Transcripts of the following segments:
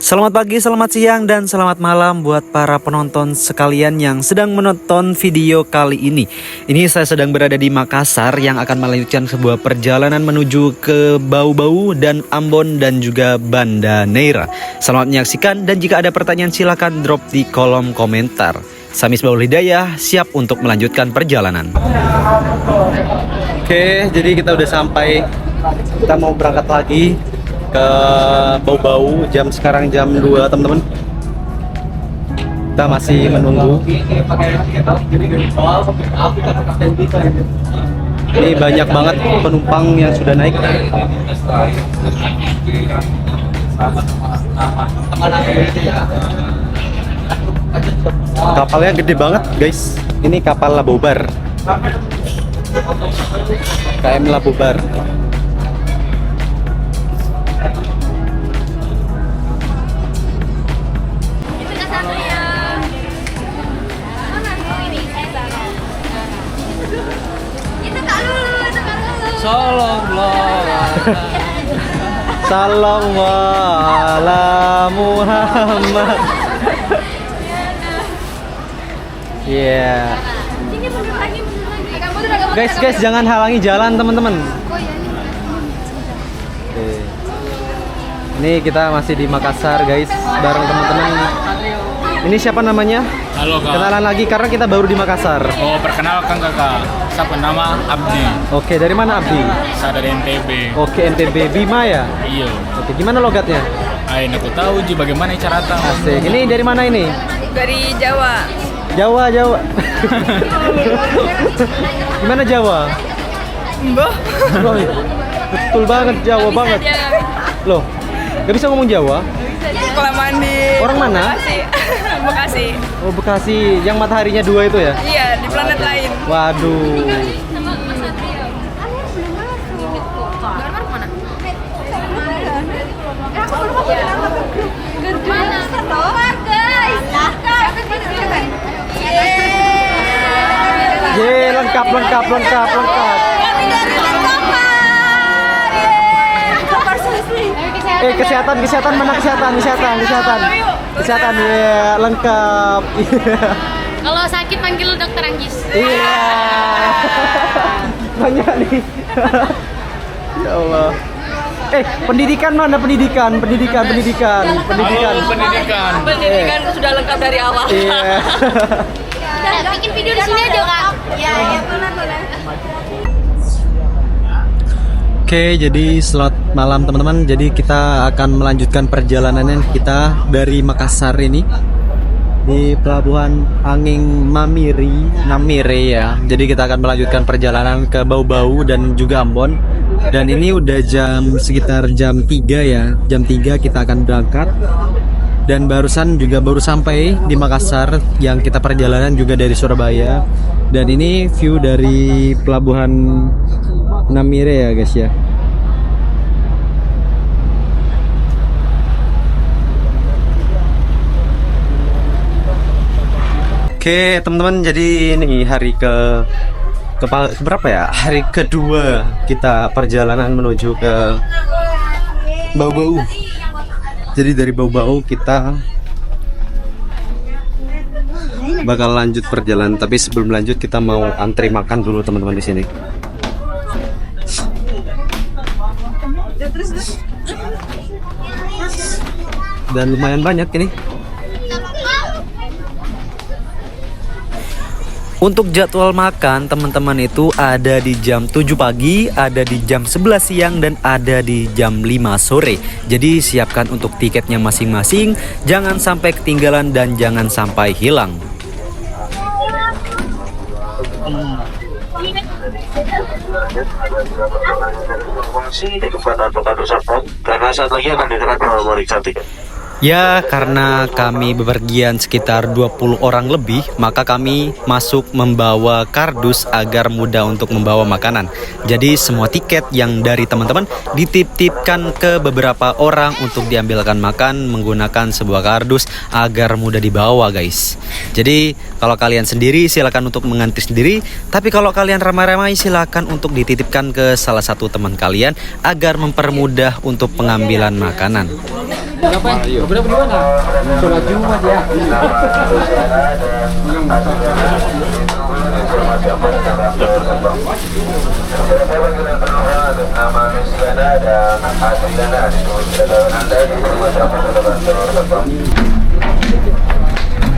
Selamat pagi, selamat siang, dan selamat malam buat para penonton sekalian yang sedang menonton video kali ini. Ini saya sedang berada di Makassar yang akan melanjutkan sebuah perjalanan menuju ke Bau-Bau dan Ambon dan juga Banda Neira. Selamat menyaksikan, dan jika ada pertanyaan silakan drop di kolom komentar. Saya Misbahul Hidayah, siap untuk melanjutkan perjalanan. Oke, jadi kita udah sampai. Kita mau berangkat lagi ke Bau-Bau. Sekarang jam 2 teman-teman. Kita masih menunggu. Ini banyak banget penumpang yang sudah naik. Kapalnya gede banget guys. Ini kapal Labobar, KM Labobar. Salam ala Muhammad. Yeah. Guys, jangan halangi jalan teman-teman. Ini kita masih di Makassar guys, bareng teman-teman. Ini siapa namanya? Halo kak. Kenalan lagi karena kita baru di Makassar. Oh, perkenalkan kakak. Saya bernama Abdi. Oke, dari mana Abdi? Saya dari NTB. Oke, NTB Bima ya? Iya. Oke, gimana logatnya? Ayo, aku tahu Ji bagaimana cara tahu. Asik. Ini dari mana ini? Dari Jawa. Jawa. Gimana Jawa? Mbah. Betul banget, Jawa banget. Loh, gak bisa ngomong Jawa? Kelamaan di Orang mana? Bekasi. Oh, Bekasi. Yang mataharinya 2 itu ya? Iya, di planet lain. Waduh. Ye, lengkap. Kesehatan mana kesehatan, ya lengkap. Kalau sakit panggil dokter Anggis. Iya. Banyak nih. Ya Allah. Pendidikan mana pendidikan. Pendidikan Sudah lengkap dari awal. Iya. Bikin video di sini aja kak. Iya, boleh. Oke, jadi selamat malam teman-teman. Jadi kita akan melanjutkan perjalanan kita dari Makassar ini di Pelabuhan Angin Namire ya. Jadi kita akan melanjutkan perjalanan ke Bau-Bau dan juga Ambon. Dan ini udah sekitar jam 3 ya. Jam 3 kita akan berangkat. Dan baru sampai di Makassar, yang kita perjalanan juga dari Surabaya. Dan ini view dari Pelabuhan Namire ya guys ya. Oke teman-teman, jadi ini hari ke berapa ya? Hari kedua kita perjalanan menuju ke Bau-Bau. Jadi dari Bau-Bau kita bakal lanjut perjalanan, tapi sebelum lanjut kita mau antri makan dulu teman-teman di sini. Dan lumayan banyak ini. Untuk jadwal makan teman-teman itu ada di jam 7 pagi, ada di jam 11 siang, dan ada di jam 5 sore. Jadi siapkan untuk tiketnya masing-masing, jangan sampai ketinggalan dan jangan sampai hilang. Karena saat lagi akan diserahkan memeriksa tiket. Ya, karena kami bepergian sekitar 20 orang lebih, maka kami masuk membawa kardus agar mudah untuk membawa makanan. Jadi semua tiket yang dari teman-teman dititipkan ke beberapa orang untuk diambilkan makan menggunakan sebuah kardus agar mudah dibawa guys. Jadi kalau kalian sendiri silakan untuk mengantri sendiri, tapi kalau kalian ramai-ramai silakan untuk dititipkan ke salah satu teman kalian agar mempermudah untuk pengambilan makanan.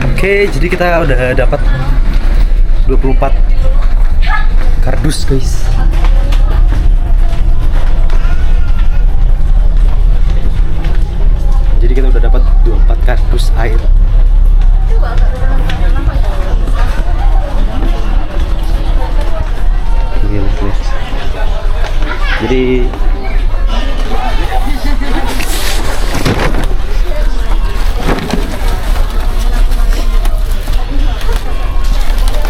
Oke, jadi kita udah dapat 24 kardus, guys. Jadi kita udah dapat 24 kardus air. Gila. Jadi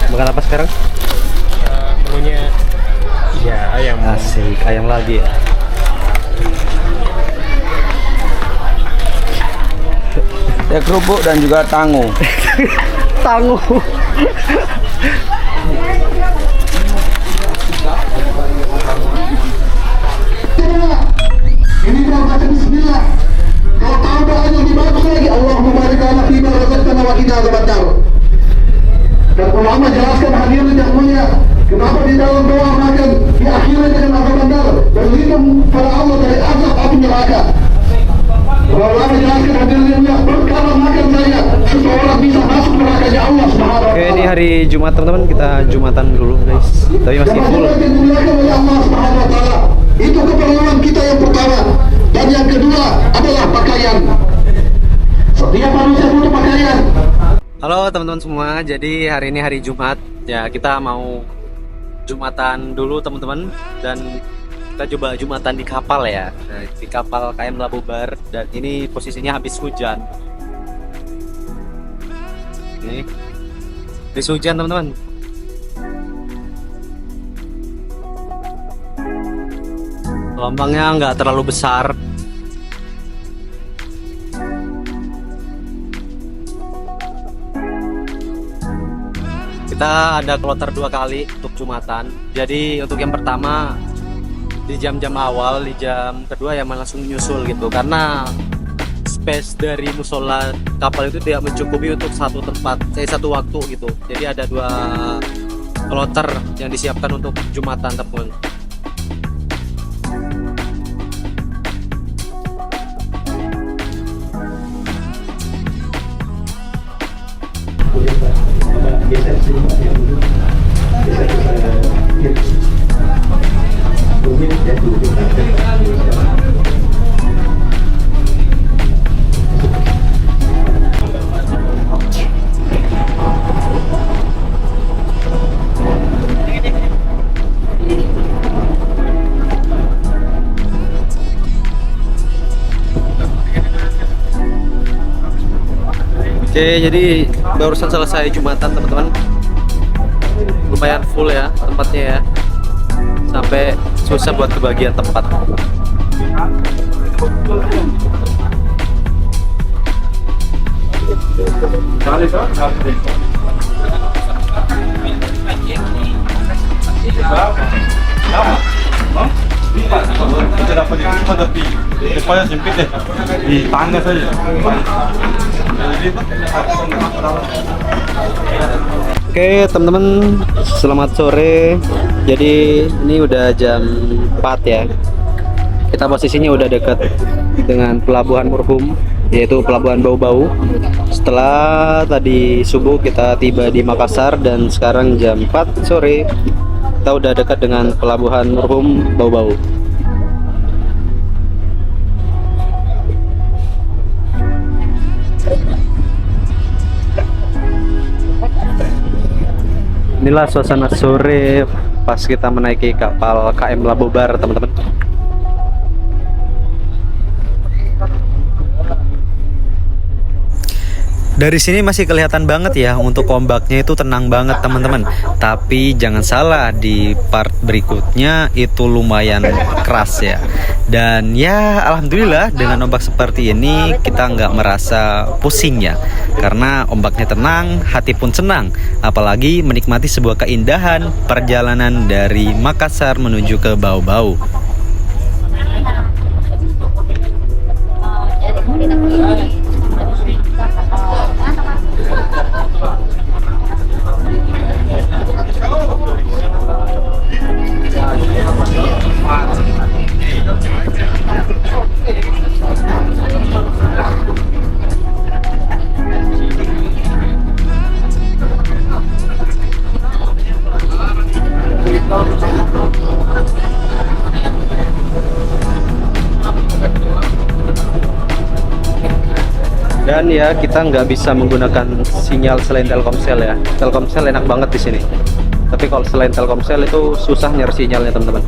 makan apa sekarang? Menunya ya ayam. Asik, ayam lagi ya. Ya kerupuk dan juga tangu. Tangu. Ini doa baca bismillah. Kalau tahu doanya lebih bagus lagi, Allahumma barik lana fima razaqtana wa qina adzabannar. Dan ulama jelaskan hadirin yang mulia, kenapa di dalam doa makan diakhiri dengan adzabannar, berlindung pada Allah dari azab api neraka. Ulama jelaskan hadirin yang mulia, berkala makan saya seseorang bisa masuk nerakanya Allah Subhanahu wa Oke, taala. ini hari Jumat teman-teman, kita Jumatan dulu guys. Tapi masih full. Yang dimuliakan oleh Allah Subhanahu wa taala. Itu keperluan kita yang pertama. Dan yang kedua adalah pakaian. Setiap manusia butuh pakaian. Halo teman-teman semua, jadi hari ini hari Jumat. Ya, kita mau Jumatan dulu teman-teman. Dan kita coba Jumatan di kapal ya. Nah, di kapal KM Labubar. Dan ini posisinya habis hujan. Ini habis hujan teman-teman. Gelombangnya nggak terlalu besar. Kita ada kloter 2 kali untuk Jumatan. Jadi untuk yang pertama di jam-jam awal, di jam kedua yang langsung nyusul gitu. Karena space dari musola kapal itu tidak mencukupi untuk satu tempat, satu waktu gitu. Jadi ada 2 kloter yang disiapkan untuk Jumatan teman. Oke, jadi barusan selesai Jumatan teman-teman. Lumayan full ya tempatnya ya. Sampai susah buat kebagian tempat. Kita dapat di rumah tapi depannya sempit deh, di tangga saja. Oke teman-teman, selamat sore. Jadi ini udah jam 4 ya. Kita posisinya udah dekat dengan Pelabuhan Murhum, yaitu Pelabuhan Bau-Bau. Setelah tadi subuh kita tiba di Makassar dan sekarang jam 4 sore kita udah dekat dengan Pelabuhan Murhum Bau-Bau. Inilah suasana sore pas kita menaiki kapal KM Labubar teman-teman. Dari sini masih kelihatan banget ya untuk ombaknya itu tenang banget teman-teman. Tapi jangan salah, di part berikutnya itu lumayan keras ya. Dan ya alhamdulillah dengan ombak seperti ini kita nggak merasa pusing ya. Karena ombaknya tenang, hati pun senang. Apalagi menikmati sebuah keindahan perjalanan dari Makassar menuju ke Bau-Bau. Dan ya kita nggak bisa menggunakan sinyal selain Telkomsel ya. Telkomsel enak banget di sini. Tapi kalau selain Telkomsel itu susah nyari sinyalnya teman-teman.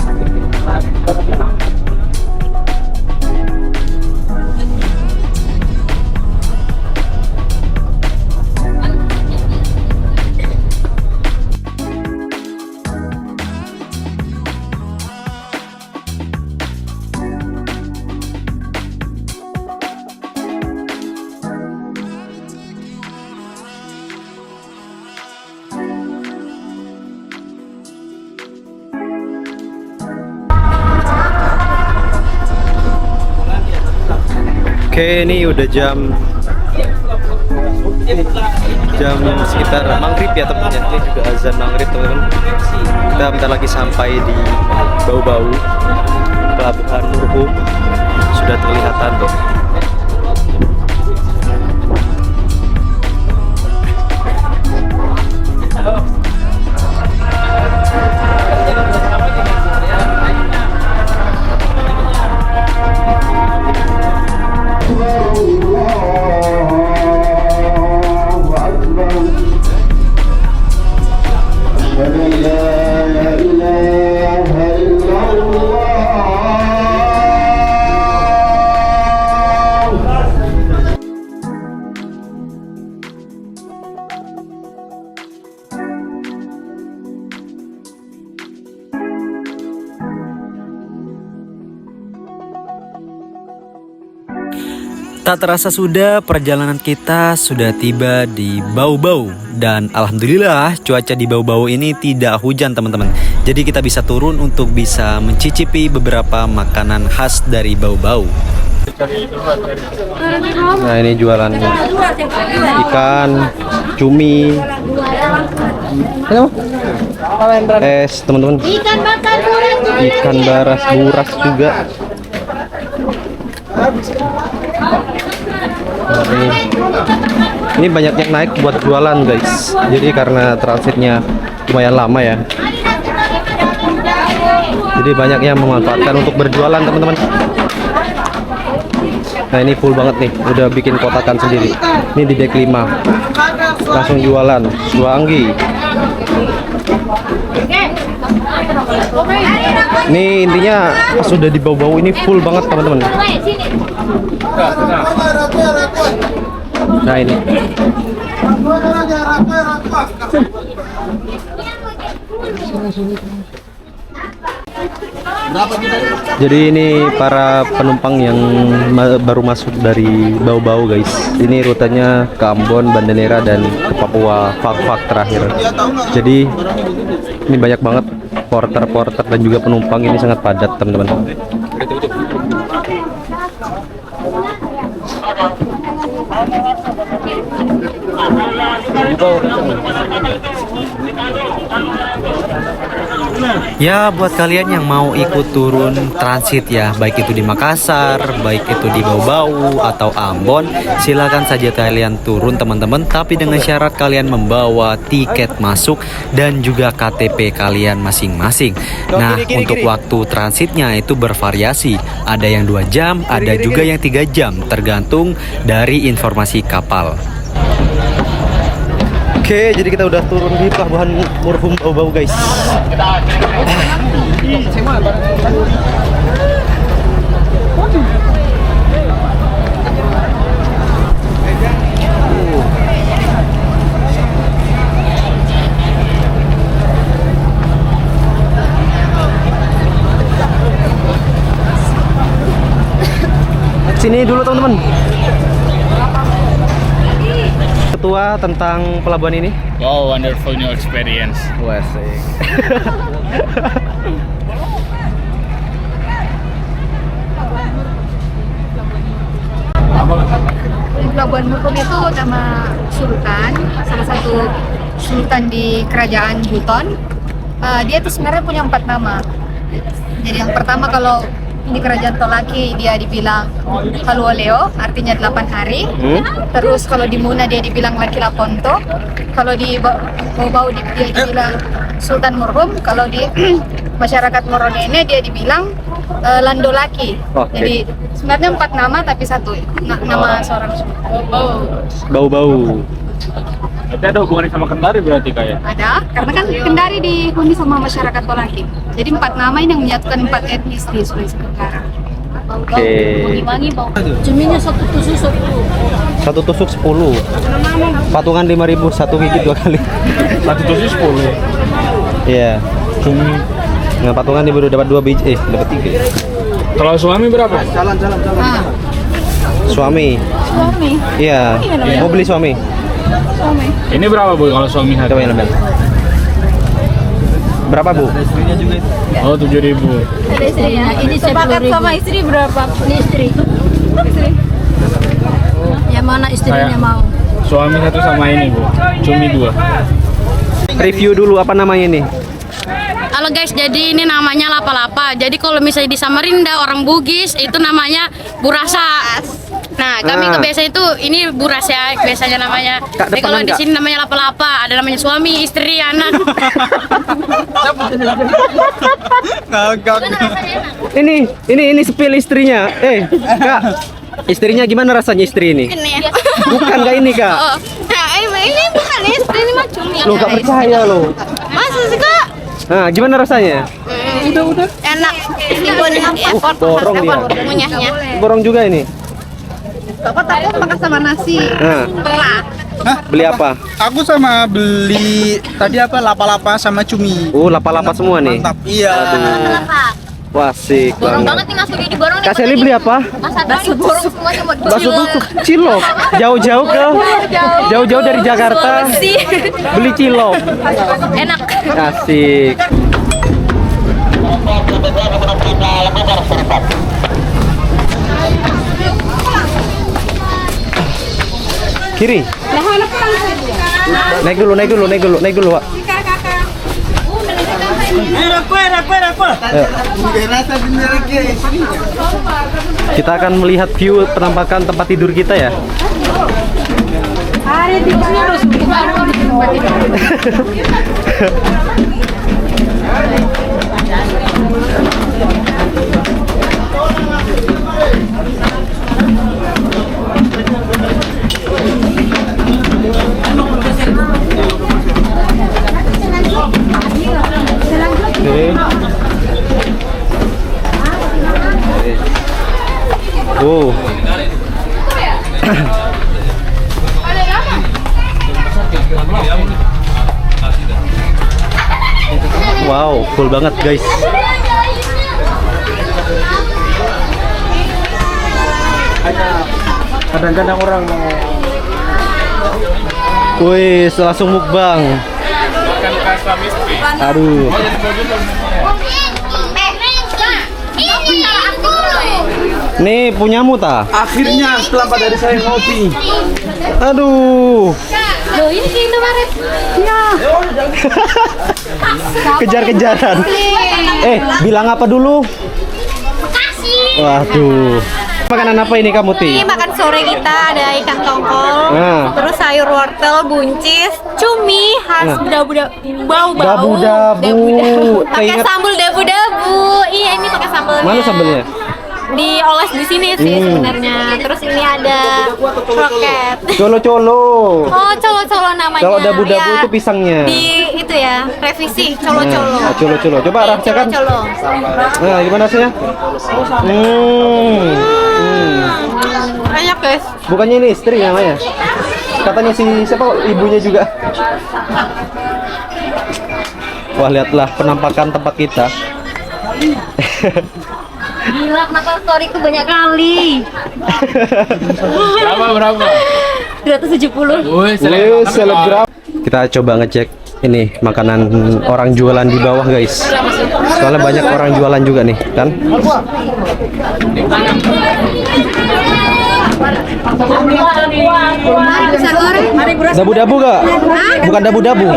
Oke, ini udah jam sekitar maghrib ya teman-teman. Ini juga azan maghrib teman-teman. Kita bentar lagi sampai di Bau-Bau, Pelabuhan Murhum. Sudah terlihatan tuh. Tak terasa sudah perjalanan kita sudah tiba di Bau-Bau. Dan alhamdulillah cuaca di Bau-Bau ini tidak hujan teman-teman. Jadi kita bisa turun untuk bisa mencicipi beberapa makanan khas dari Bau-Bau. Nah ini jualannya, ikan, cumi, es teman-teman, Ikan bakar buras. ikan buras juga. Ini banyak yang naik buat jualan guys. Jadi karena transitnya lumayan lama ya. Jadi banyak yang memanfaatkan untuk berjualan teman-teman. Nah ini full banget nih, udah bikin kotakan sendiri. Ini di dek 5, langsung jualan suanggi. Ini intinya sudah di Bau-Bau ini full banget teman-teman. Nah ini. Jadi ini para penumpang yang baru masuk dari Bau-Bau guys. Ini rutenya ke Ambon, Banda Neira dan ke Papua, Fak-Fak terakhir. Jadi ini banyak banget porter-porter dan juga penumpang, ini sangat padat teman-teman. Ya buat kalian yang mau ikut turun transit ya, baik itu di Makassar, baik itu di Bau-Bau atau Ambon, silakan saja kalian turun teman-teman. Tapi dengan syarat kalian membawa tiket masuk dan juga KTP kalian masing-masing. Nah untuk waktu transitnya itu bervariasi, ada yang 2 jam, ada juga yang 3 jam, tergantung dari informasi kapal. Oke, jadi kita udah turun di Pelabuhan Murhum Bau-Bau guys. Sini dulu teman-teman. Ketua tentang pelabuhan ini. Wow, wonderful new experience. Wah, asik. Pelabuhan Murhum itu nama sultan, salah satu sultan di kerajaan Buton. Dia tuh sebenarnya punya 4 nama. Jadi yang pertama kalau di kerajaan Tolaki dia dibilang Haluoleo, artinya 8 hari. Terus kalau di Muna dia dibilang Laki Laponto. Kalau di Bau-Bau dia dibilang Sultan Murhum. Kalau di masyarakat Moronene dia dibilang Landolaki. Oke. Jadi sebenarnya 4 nama tapi satu nama seorang suku. Bau-bau. Berarti ada hubungannya sama Kendari berarti kayak. Ada, karena kan Kendari dihuni sama masyarakat Tolaki. Jadi 4 nama ini yang menyatukan 4 etnis di Sulawesi Tenggara. Oke. Wangi-wangi bau. Cuminya satu tusuk 10. Satu tusuk 10. Patungan 5.000 satu gigi 2 kali. Satu tusuk 10. Iya. Cumi. Nah, patungan dia baru dapat 2 biji, dapat 3. Kalau suami berapa? Ah, Suami. suami. Iya. Mau beli suami. Ini berapa Bu kalau suami Coba yang lebih. Berapa, Bu? Oh 7.000. Ada istrinya. Ini sepakat sama istri berapa? Ini istri. Yang mana istrinya Kayak- mau? Suami satu sama ini Bu. Cumi 2. Review dulu apa namanya nih? Halo guys, jadi ini namanya lapa-lapa. Jadi kalau misalnya di Samarinda orang Bugis itu namanya burasa. Nah, kami Ah. kebiasa itu ini buras ya biasanya namanya. Kak, Tapi kalau depanan, di Kak. sini namanya lapa-lapa, ada namanya suami, istri, anak. Ini spill istrinya. Kak. Istrinya gimana rasanya istri ini? Bukan Kak ini, Kak. Oh, nah, ini bukan istri, ini mah cumi. Lo gak percaya lo. Masa sih kak? Nah, gimana rasanya? Enak. Ini borong dia. Munyahnya. Borong juga ini. Bapak takut makan sama nasi. Nah, beli apa? Aku sama beli tadi apa lapa-lapa sama cumi. Lapa-lapa semua nih. Mantap. Iya. Wah, asik Borong banget. banget nih ngasih di borong. Kak Sally beli apa? Masa tadi borong semuanya mau Bakso tusuk cilok. Jauh-jauh dari Jakarta. Beli cilok. enak. Asik. Kiri. Naik dulu, Pak. Ayo. Kita akan melihat view penampakan tempat tidur kita ya. Oke. Oh. Wow, full banget guys. Kadang-kadang orang mau Wih, langsung mukbang. Makan kasam istri. Aduh. Nih punyamu ta? akhirnya setelah Pak dari saya ngopi. Aduh. Loh, ini kayak kemarin. Kejar-kejaran. Bilang apa dulu? Makasih. Waduh. Makanan apa ini kamu, Ti? Ini makan sore kita ada ikan tongkol, Nah. terus sayur wortel, buncis, cumi khas Nah. bau-bau. Dabu-dabu. Pakai Keinget- sambal dabu-dabu. Iya, ini pakai sambalnya. Mana sambelnya? Dioles di sini sih sebenarnya. Terus ini ada kroket. Colo-colo. Oh, colo-colo namanya. Kalau dabu-dabu Ya, itu pisangnya. Di itu ya, revisi colo-colo. Nah, colo-colo. Coba rasakan. Colo-colo. Nah, gimana rasanya? Banyak guys. Bukannya ini istri namanya? Katanya si siapa ibunya juga. Wah, lihatlah penampakan tempat kita. Gila, kenapa storyku banyak kali? Berapa? 270. Wih, Wih, selebgram. Kita coba ngecek ini makanan orang jualan di bawah, guys. Soalnya banyak orang jualan juga nih, kan? Dabu-dabu gak? Bukan dabu-dabu.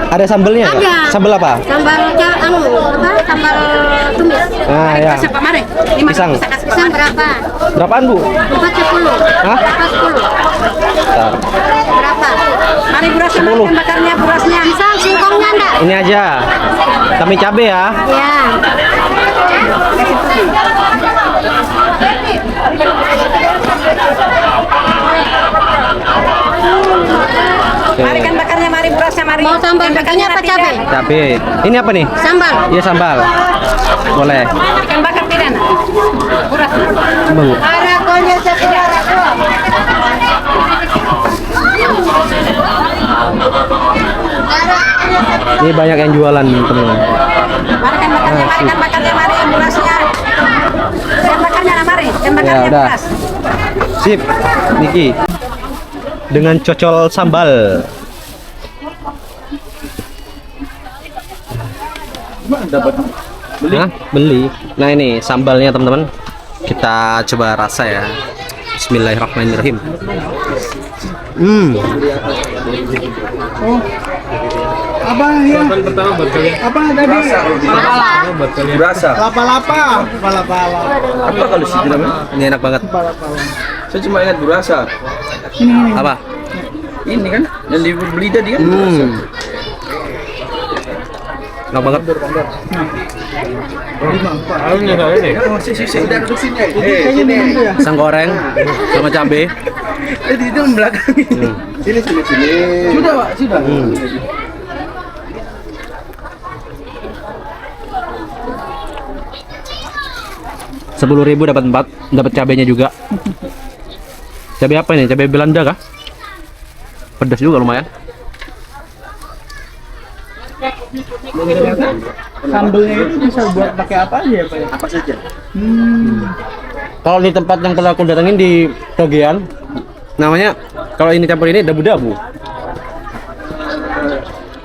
Ada sambelnya gak? Sambel apa? Sambal sambal tumis. Nah, ya. Pisang. Pisang berapa? Berapaan, Bu? 40. Hah? 40. Bentar. Berapa? Mari beras 10. bakarnya berasnya. Pisang singkongnya enggak? Ini aja. Kami cabe ya. Ya. Mau sambal bakarnya apa cabai? Cabe. Ini apa nih? Sambal. Iya sambal. Boleh. Ikan bakar pidana. Bang. Ini banyak yang jualan teman-teman. Ikan bakarnya mari, burasnya. Ikan bakarnya mari, ikan Ya udah. Sip, Niki. Dengan cocol sambal. Hah? Beli. Nah ini sambalnya teman-teman. Kita coba rasa ya. Bismillahirrahmanirrahim. Apa ya? Pertama buat kalian. Apa tadi? Buat kalian. Berasa. Lapa-lapa. Apa kalau sih namanya? Ini enak banget. Saya cuma ingat berasa. Apa? Ini kan yang dibeli tadi kan. Enak banget. Udah duduk sini. Pisang goreng sama cabe. Itu yang belakang. Sini. Sudah, Pak, sudah. Rp10.000 dapat 4, dapat cabenya juga. Cabe apa ini? Cabe Belanda kah? Pedas juga lumayan. Sambelnya itu bisa buat pakai apa aja ya Pak? Apa saja? Kalau di tempat yang pernah aku datangin di Togean, namanya kalau ini campur ini dabu-dabu.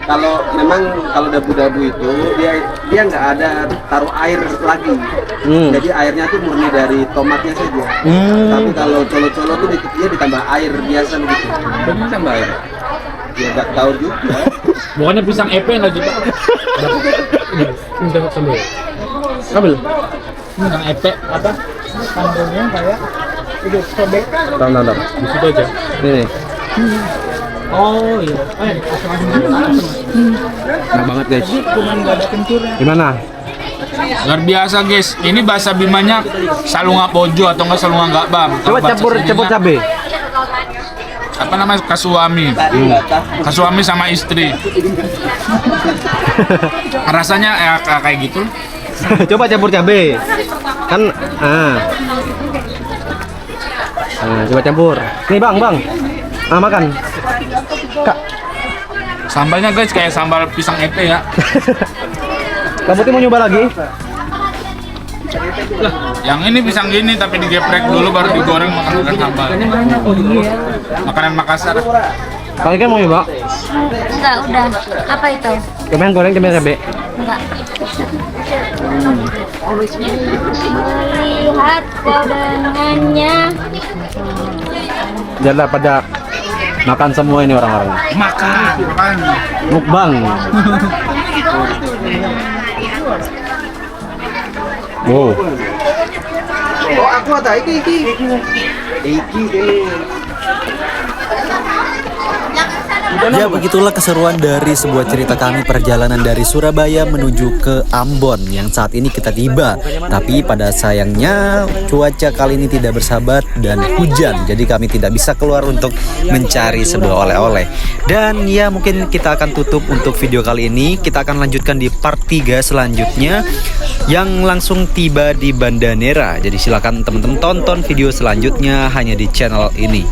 Kalau dabu-dabu itu dia nggak ada taruh air lagi, jadi airnya tuh murni dari tomatnya saja. Tapi kalau colo-colo tuh dia ditambah air biasa begitu. Tambah air. Ya nggak tahu juga. Bukannya pisang epe lagi Pak? Minta sambal. Ambil. Pisang epe apa? Sambelnya kayak itu sobek. Bentar. Di situ aja. Ini. Oh iya. Enak banget guys. Cuman nggak ada kencurnya. Gimana? Luar biasa guys, ini bahasa Bimanya salunga pojo atau enggak salunga enggak bang. Coba campur cabe. Apa namanya kasuami? Kasuami sama istri. Rasanya ya kayak gitu. Coba campur cabe. Kan coba campur. Nih bang. Makan. Kak. Sambalnya guys kayak sambal pisang epe ya. Kamu tuh mau nyoba lagi? Yang ini pisang gini tapi digeprek dulu baru digoreng makan sambal. Makanan Makassar. Kalian kan mau nyoba? Enggak, udah. Apa itu? Kemarin goreng cabe. Enggak. Melihat pemandangannya. Jangan pada makan semua ini orang-orang. Makan. Mukbang. Wow. Oh aku ada iki deh. Ya begitulah keseruan dari sebuah cerita kami perjalanan dari Surabaya menuju ke Ambon yang saat ini kita tiba. Tapi pada sayangnya cuaca kali ini tidak bersahabat dan hujan. Jadi kami tidak bisa keluar untuk mencari sebuah oleh-oleh. Dan ya mungkin kita akan tutup untuk video kali ini. Kita akan lanjutkan di part 3 selanjutnya yang langsung tiba di Banda Neira. Jadi silakan teman-teman tonton video selanjutnya hanya di channel ini.